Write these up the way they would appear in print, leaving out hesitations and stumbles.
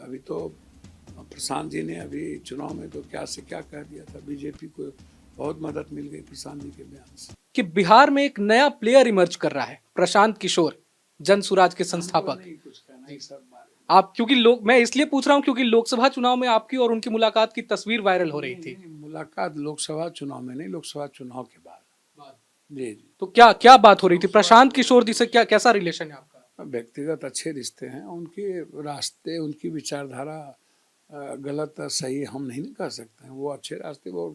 अभी तो प्रशांत जी ने अभी चुनाव में तो क्या से क्या कह दिया था, बीजेपी को बहुत मदद मिल गई प्रशांत जी के बयान से। कि बिहार में एक नया प्लेयर इमर्ज कर रहा है, प्रशांत किशोर, जन सुराज के संस्थापक। नहीं कुछ कहना है सब बारे में। आप क्योंकि लोग, मैं इसलिए पूछ रहा हूं क्योंकि लोकसभा चुनाव में आपकी और उनकी मुलाकात की तस्वीर वायरल हो रही थी। नहीं, मुलाकात लोकसभा चुनाव में नहीं, लोकसभा चुनाव के बाद। जी जी। तो क्या क्या बात हो रही थी? प्रशांत किशोर जी से क्या कैसा रिलेशन है आपका? व्यक्तिगत अच्छे रिश्ते हैं, उनके रास्ते, उनकी विचारधारा गलत सही हम नहीं कह सकते हैं। वो अच्छे रास्ते, वो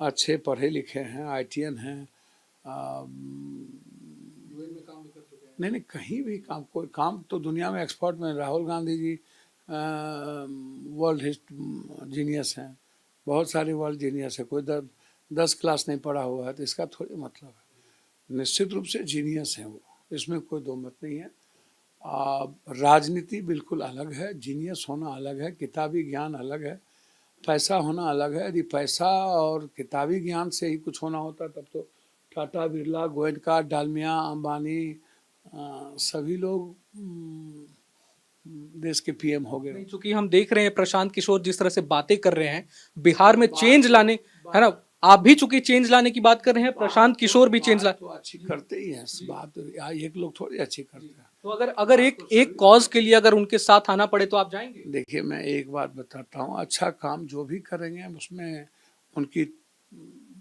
अच्छे पढ़े लिखे हैं, ITN हैं। नहीं नहीं, कहीं भी काम, कोई काम तो दुनिया में एक्सपर्ट में राहुल गांधी जी वर्ल्ड जीनियस हैं, बहुत सारे वर्ल्ड जीनियस है। कोई 10 क्लास नहीं पढ़ा हुआ है तो इसका थोड़ी मतलब है। निश्चित रूप से जीनियस हैं वो, इसमें कोई दो मत नहीं है। राजनीति बिल्कुल अलग है, जीनियस होना अलग है, किताबी ज्ञान अलग है, पैसा होना अलग है। यदि पैसा और किताबी ज्ञान से ही कुछ होना होता तब तो टाटा, बिरला, गोयनका, डालमिया, अंबानी सभी लोग देश के PM हो गए। चूंकि हम देख रहे हैं प्रशांत किशोर जिस तरह से बातें कर रहे हैं बिहार में चेंज लाने, है ना, आप भी चूंकि चेंज लाने की बात कर रहे हैं, प्रशांत किशोर भी चेंज ला तो अच्छी करते ही हैं बात, एक लोग थोड़ी अच्छी करते हैं। तो अगर एक कॉज के लिए अगर उनके साथ आना पड़े तो आप जाएंगे? देखिए, मैं एक बात बताता हूँ, अच्छा काम जो भी करेंगे उसमें उनकी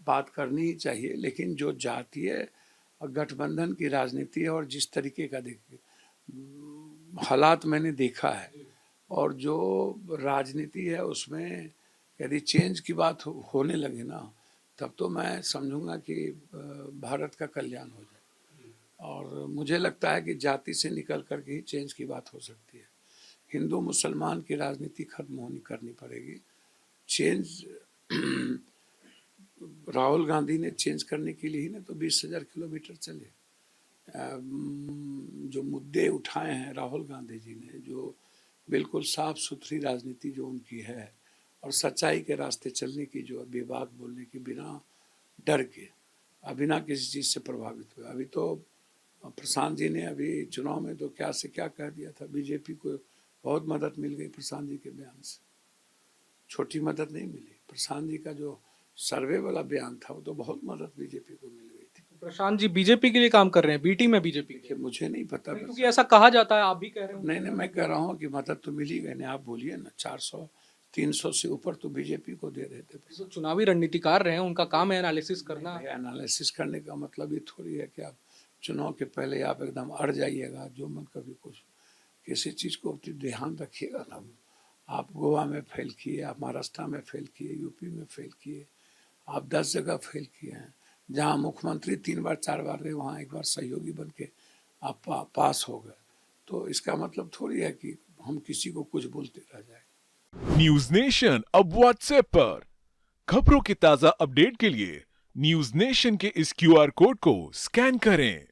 बात करनी ही चाहिए, लेकिन जो जातीय गठबंधन की राजनीति है और जिस तरीके का देखिए हालात मैंने देखा है, और जो राजनीति है उसमें यदि चेंज की बात होने लगे ना, तब तो मैं समझूंगा कि भारत का कल्याण हो जाए। और मुझे लगता है कि जाति से निकल करके ही चेंज की बात हो सकती है। हिंदू मुसलमान की राजनीति खत्म करनी पड़ेगी। चेंज राहुल गांधी ने चेंज करने के लिए ही ना तो 20,000 किलोमीटर चले। जो मुद्दे उठाए हैं राहुल गांधी जी ने, जो बिल्कुल साफ सुथरी राजनीति जो उनकी है और सच्चाई के रास्ते चलने की, जो बेबाक बोलने की, बिना डर के, बिना किसी चीज़ से प्रभावित हुए। अभी तो प्रशांत जी ने अभी चुनाव में तो क्या से क्या कह दिया था, बीजेपी को बहुत मदद मिल गई प्रशांत जी के बयान से। छोटी मदद नहीं मिली, प्रशांत जी का जो सर्वे वाला बयान था वो तो बहुत मदद बीजेपी को मिल गई थी। प्रशांत जी बीजेपी के लिए काम कर रहे हैं, BT में बीजेपी के? मुझे नहीं पता, क्योंकि ऐसा कहा जाता है, आप भी कह रहे हो। नहीं नहीं, मैं कह रहा हूँ कि मदद तो मिली गई नहीं। आप बोलिए ना, 400-300 से ऊपर तो बीजेपी को दे रहे थे। तो चुनावी रणनीतिकार रहे हैं, उनका काम है एनालिसिस करना। एनालिसिस करने का मतलब ये थोड़ी है कि आप चुनाव के पहले आप एकदम अड़ जाइएगा, जो मन कभी कुछ, किसी चीज़ को ध्यान रखिएगा ना। आप गोवा में फेल किए, आप महाराष्ट्र में फेल किए, UP में फेल किए, आप 10 जगह फेल किए हैं। जहाँ मुख्यमंत्री 3 बार 4 बार रहे, वहाँ एक बार सहयोगी बन के आप पास हो गए। तो इसका मतलब थोड़ी है कि हम किसी को कुछ बोलते रह जाए। न्यूज नेशन अब WhatsApp पर खबरों की ताजा अपडेट के लिए न्यूज नेशन के इस QR कोड को स्कैन करें।